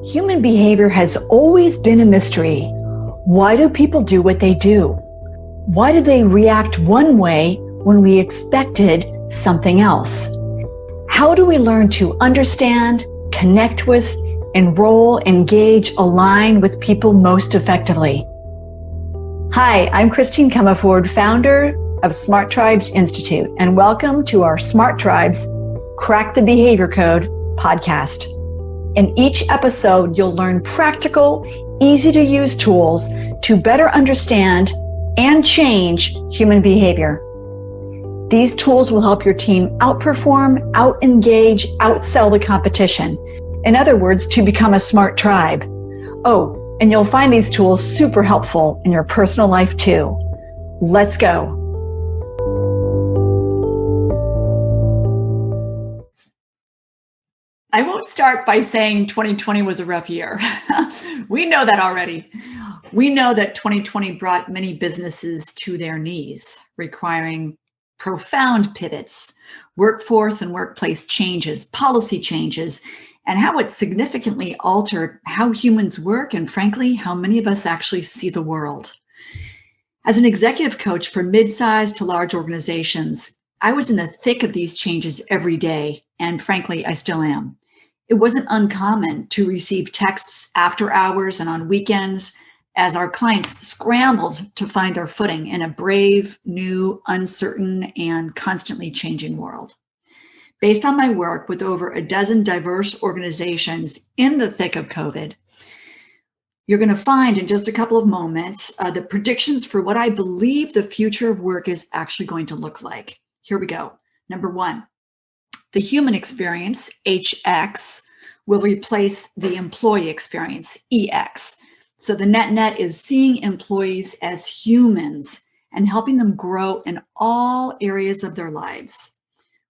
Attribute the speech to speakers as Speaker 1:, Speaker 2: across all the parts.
Speaker 1: Human behavior has always been a mystery. Why do people do what they do? Why do they react one way when we expected something else? How do we learn to understand, connect with, enroll, engage, align with people most effectively? Hi, I'm Christine Comerford, founder of Smart Tribes Institute, and welcome to our Smart Tribes Crack the Behavior Code podcast. In each episode, you'll learn practical, easy-to-use tools to better understand and change human behavior. These tools will help your team outperform, out-engage, outsell the competition. In other words, to become a smart tribe. Oh, and you'll find these tools super helpful in your personal life too. Let's go. I won't start by saying 2020 was a rough year. We know that already. We know that 2020 brought many businesses to their knees, requiring profound pivots, workforce and workplace changes, policy changes, and how it significantly altered how humans work and, frankly, how many of us actually see the world. As an executive coach for mid-sized to large organizations, I was in the thick of these changes every day, and frankly, I still am. It wasn't uncommon to receive texts after hours and on weekends as our clients scrambled to find their footing in a brave, new, uncertain, and constantly changing world. Based on my work with over a dozen diverse organizations in the thick of COVID, you're going to find in just a couple of moments the predictions for what I believe the future of work is actually going to look like. Here we go. Number one, the human experience, HX, will replace the employee experience, EX. So the net is seeing employees as humans and helping them grow in all areas of their lives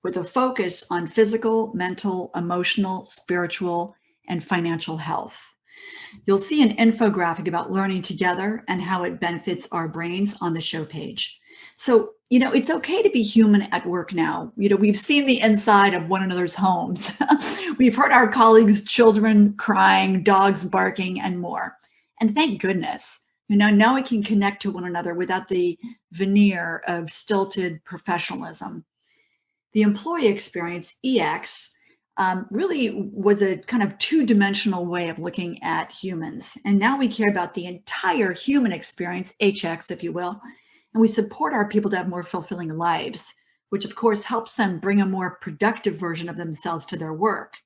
Speaker 1: with a focus on physical, mental, emotional, spiritual, and financial health. You'll see an infographic about learning together and how it benefits our brains on the show page. So, it's okay to be human at work now. We've seen the inside of one another's homes. We've heard our colleagues' children crying, dogs barking, and more. And thank goodness, now we can connect to one another without the veneer of stilted professionalism. The employee experience, EX, really was a kind of two-dimensional way of looking at humans. And now we care about the entire human experience, HX, if you will, and we support our people to have more fulfilling lives, which of course helps them bring a more productive version of themselves to their work.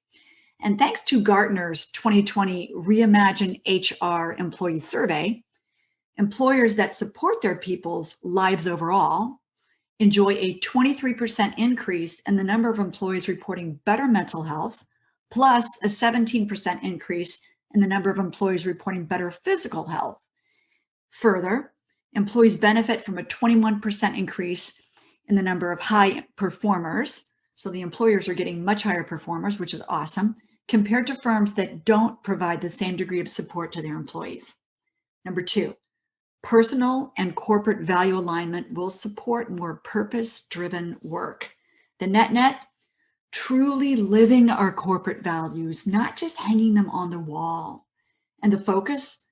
Speaker 1: And thanks to Gartner's 2020 Reimagine HR Employee Survey, employers that support their people's lives overall enjoy a 23% increase in the number of employees reporting better mental health, plus a 17% increase in the number of employees reporting better physical health. Further, employees benefit from a 21% increase in the number of high performers. So the employers are getting much higher performers, which is awesome, compared to firms that don't provide the same degree of support to their employees. Number two, personal and corporate value alignment will support more purpose-driven work. The net, truly living our corporate values, not just hanging them on the wall. And the focus,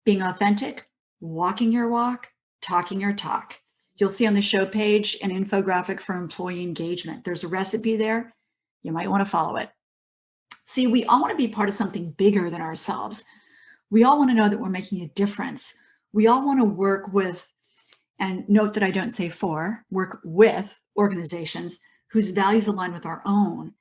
Speaker 1: being authentic, walking your walk, talking your talk. You'll see on the show page an infographic for employee engagement. There's a recipe there. You might want to follow it. See, we all want to be part of something bigger than ourselves. We all want to know that we're making a difference. We all want to work with, and note that I don't say for, work with organizations whose values align with our own.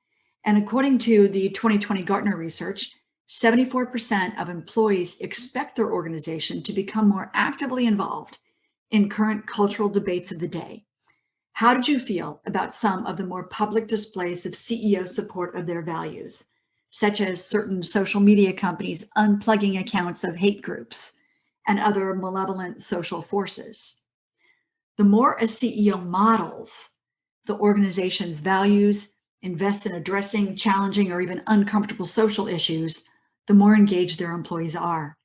Speaker 1: And according to the 2020 Gartner research, 74% of employees expect their organization to become more actively involved in current cultural debates of the day. How did you feel about some of the more public displays of CEO support of their values, such as certain social media companies unplugging accounts of hate groups and other malevolent social forces? The more a CEO models the organization's values, invests in addressing challenging or even uncomfortable social issues, the more engaged their employees are.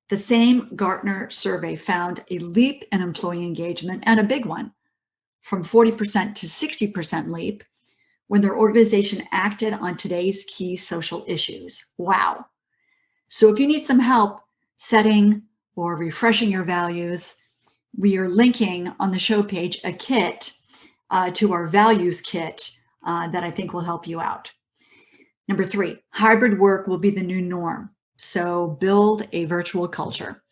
Speaker 1: The same Gartner survey found a leap in employee engagement, and a big one, from 40% to 60% leap, when their organization acted on today's key social issues. Wow. So if you need some help setting or refreshing your values, we are linking on the show page a kit to our values kit that I think will help you out. Number 3, hybrid work will be the new norm. So build a virtual culture.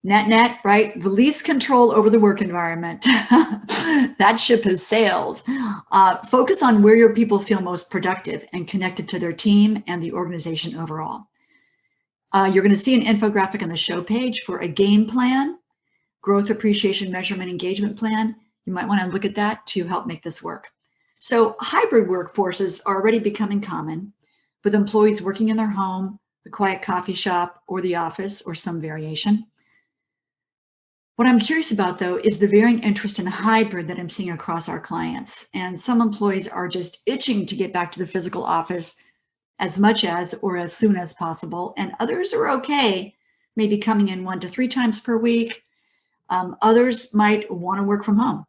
Speaker 1: Net, right? Release control over the work environment. That ship has sailed. Focus on where your people feel most productive and connected to their team and the organization overall. You're going to see an infographic on the show page for a game plan, growth, appreciation, measurement, engagement plan. You might want to look at that to help make this work. So hybrid workforces are already becoming common, with employees working in their home, the quiet coffee shop, or the office, or some variation. What I'm curious about, though, is the varying interest in hybrid that I'm seeing across our clients. And some employees are just itching to get back to the physical office as much as or as soon as possible. And others are okay, maybe coming in 1 to 3 times per week. Others might want to work from home.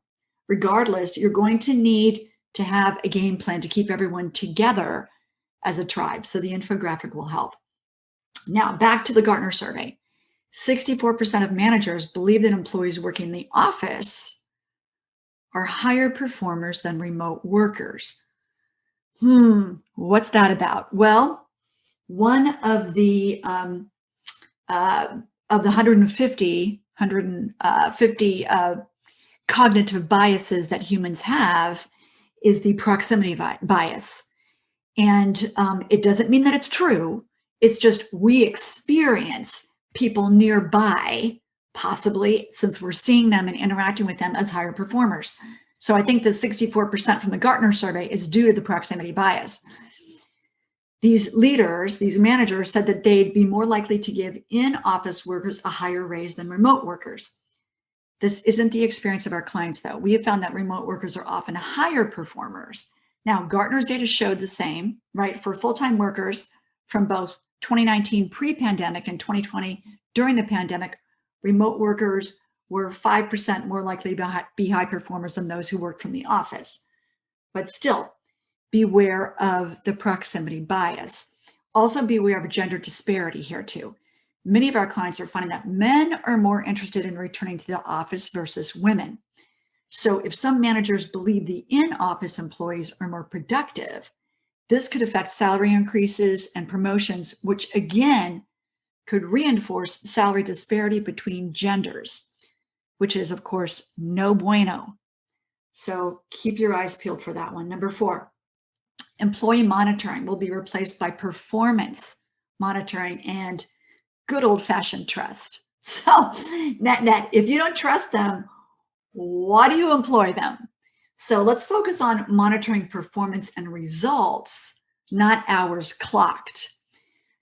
Speaker 1: Regardless, you're going to need to have a game plan to keep everyone together as a tribe. So the infographic will help. Now, back to the Gartner survey. 64% of managers believe that employees working in the office are higher performers than remote workers. What's that about? Well, one of the 150 cognitive biases that humans have is the proximity bias. And it doesn't mean that it's true. It's just we experience people nearby, possibly since we're seeing them and interacting with them, as higher performers. So I think the 64% from the Gartner survey is due to the proximity bias. These leaders, these managers, said that they'd be more likely to give in-office workers a higher raise than remote workers. This isn't the experience of our clients, though. We have found that remote workers are often higher performers. Now, Gartner's data showed the same, right? For full-time workers from both 2019 pre-pandemic and 2020 during the pandemic, remote workers were 5% more likely to be high performers than those who worked from the office. But still, beware of the proximity bias. Also beware of gender disparity here too. Many of our clients are finding that men are more interested in returning to the office versus women. So if some managers believe the in-office employees are more productive, this could affect salary increases and promotions, which again could reinforce salary disparity between genders, which is, of course, no bueno. So keep your eyes peeled for that one. Number 4, employee monitoring will be replaced by performance monitoring and good old-fashioned trust. So net, if you don't trust them, why do you employ them? So let's focus on monitoring performance and results, not hours clocked.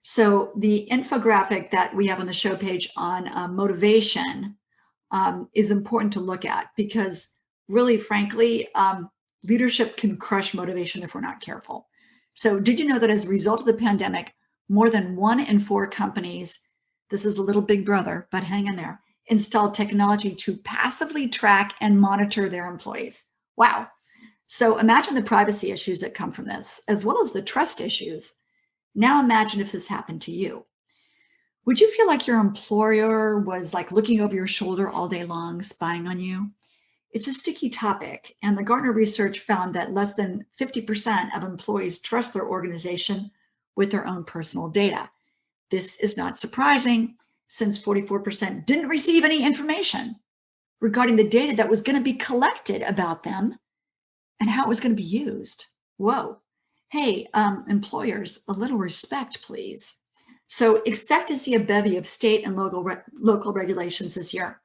Speaker 1: So the infographic that we have on the show page on motivation is important to look at, because really, frankly, leadership can crush motivation if we're not careful. So did you know that as a result of the pandemic, more than 1 in 4 companies, this is a little big brother, but hang in there, installed technology to passively track and monitor their employees? Wow. So imagine the privacy issues that come from this, as well as the trust issues. Now imagine if this happened to you. Would you feel like your employer was like looking over your shoulder all day long, spying on you? It's a sticky topic, and the Gartner research found that less than 50% of employees trust their organization with their own personal data. This is not surprising, since 44% didn't receive any information regarding the data that was going to be collected about them and how it was going to be used. Whoa. Hey, employers, a little respect, please. So expect to see a bevy of state and local regulations this year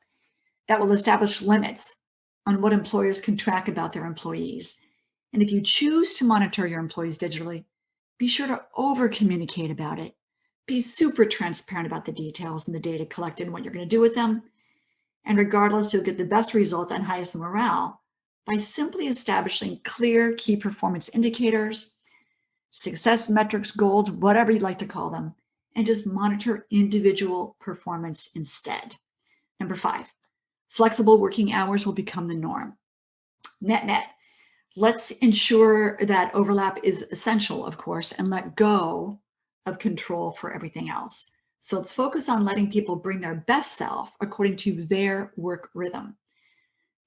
Speaker 1: that will establish limits on what employers can track about their employees. And if you choose to monitor your employees digitally, be sure to over-communicate about it. Be super transparent about the details and the data collected and what you're going to do with them. And regardless, you'll get the best results and highest morale by simply establishing clear key performance indicators, success metrics, goals, whatever you'd like to call them, and just monitor individual performance instead. Number 5, flexible working hours will become the norm. Net, let's ensure that overlap is essential, of course, and let go of control for everything else. So let's focus on letting people bring their best self according to their work rhythm.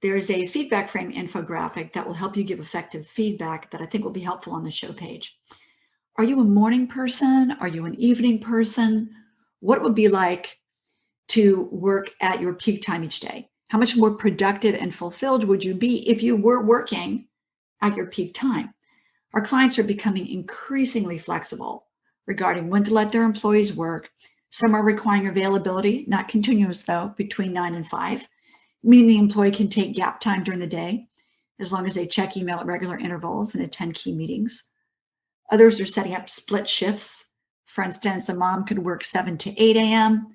Speaker 1: There's a feedback frame infographic that will help you give effective feedback that I think will be helpful on the show page. Are you a morning person? Are you an evening person? What it would be like to work at your peak time each day? How much more productive and fulfilled would you be if you were working at your peak time? Our clients are becoming increasingly flexible regarding when to let their employees work. Some are requiring availability, not continuous though, between 9 and 5, meaning the employee can take gap time during the day as long as they check email at regular intervals and attend key meetings. Others are setting up split shifts. For instance, a mom could work 7 to 8 a.m.,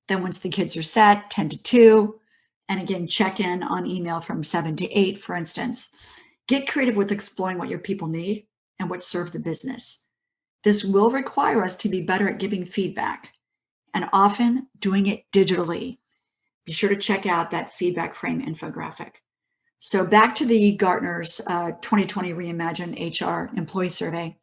Speaker 1: then once the kids are set, 10 to 2, and again, check in on email from 7 to 8, for instance. Get creative with exploring what your people need and what serves the business. This will require us to be better at giving feedback and often doing it digitally. Be sure to check out that feedback frame infographic. So back to the Gartner's 2020 Reimagine HR Employee Survey.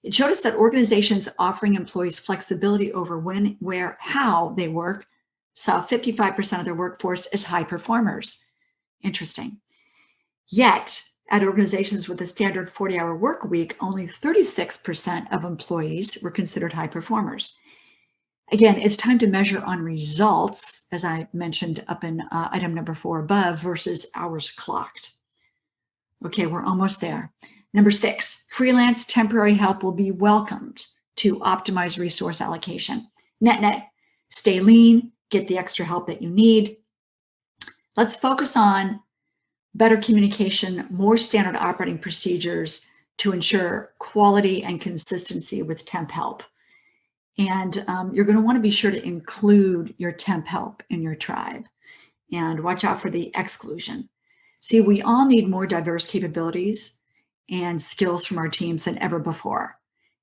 Speaker 1: It showed us that organizations offering employees flexibility over when, where, how they work saw 55% of their workforce as high performers. Interesting. Yet, at organizations with a standard 40-hour work week, only 36% of employees were considered high performers. Again, it's time to measure on results, as I mentioned up in item number 4 above, versus hours clocked. Okay, we're almost there. Number 6, freelance temporary help will be welcomed to optimize resource allocation. Net, stay lean, get the extra help that you need. Let's focus on better communication, more standard operating procedures to ensure quality and consistency with temp help. And you're going to want to be sure to include your temp help in your tribe and watch out for the exclusion. See, we all need more diverse capabilities and skills from our teams than ever before.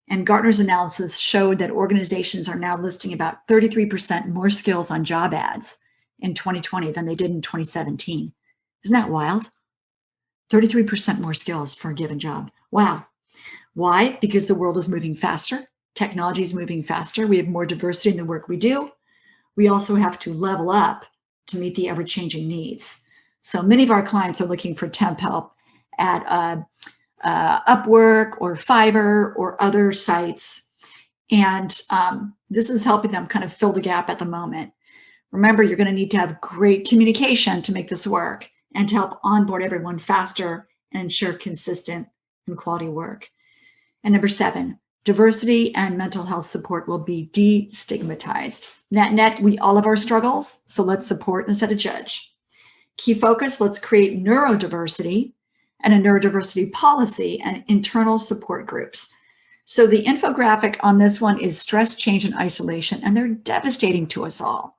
Speaker 1: And Gartner's analysis showed that organizations are now listing about 33% more skills on job ads in 2020 than they did in 2017. Isn't that wild? 33% more skills for a given job. Wow. Why? Because the world is moving faster. Technology is moving faster. We have more diversity in the work we do. We also have to level up to meet the ever-changing needs. So many of our clients are looking for temp help at Upwork or Fiverr or other sites. And this is helping them kind of fill the gap at the moment. Remember, you're going to need to have great communication to make this work and to help onboard everyone faster and ensure consistent and quality work. And number 7, diversity and mental health support will be destigmatized. Net, we all have our struggles, so let's support instead of judge. Key focus, let's create neurodiversity and a neurodiversity policy and internal support groups. So the infographic on this one is stress, change, and isolation, and they're devastating to us all.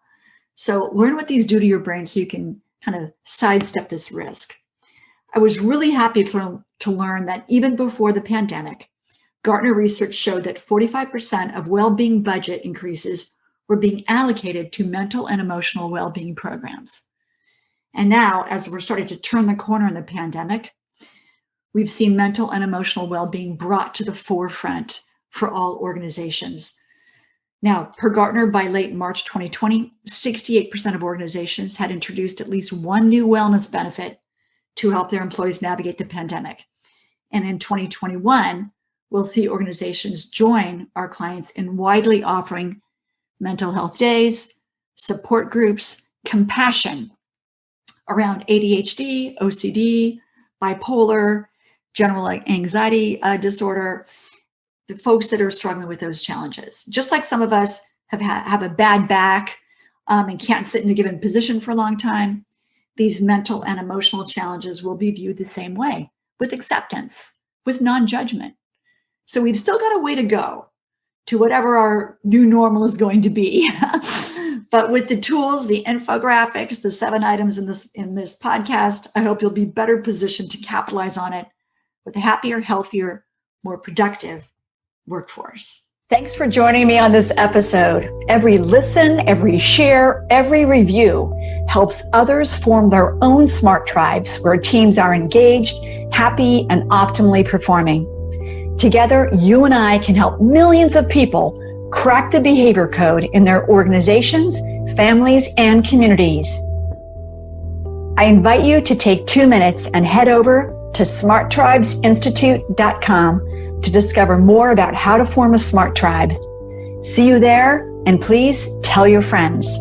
Speaker 1: So learn what these do to your brain so you can kind of sidestep this risk. I was really happy to learn that even before the pandemic, Gartner research showed that 45% of well-being budget increases were being allocated to mental and emotional well-being programs. And now, as we're starting to turn the corner in the pandemic, we've seen mental and emotional well-being brought to the forefront for all organizations. Now, per Gartner, by late March 2020, 68% of organizations had introduced at least one new wellness benefit to help their employees navigate the pandemic. And in 2021, we'll see organizations join our clients in widely offering mental health days, support groups, compassion around ADHD, OCD, bipolar, general anxiety disorder, the folks that are struggling with those challenges. Just like some of us have a bad back and can't sit in a given position for a long time, these mental and emotional challenges will be viewed the same way, with acceptance, with non-judgment. So we've still got a way to go to whatever our new normal is going to be. But with the tools, the infographics, the 7 items in this podcast, I hope you'll be better positioned to capitalize on it with a happier, healthier, more productive workforce.
Speaker 2: Thanks for joining me on this episode. Every listen, every share, every review helps others form their own smart tribes where teams are engaged, happy, and optimally performing. Together, you and I can help millions of people crack the behavior code in their organizations, families, and communities. I invite you to take 2 minutes and head over to smarttribesinstitute.com to discover more about how to form a smart tribe. See you there, and please tell your friends.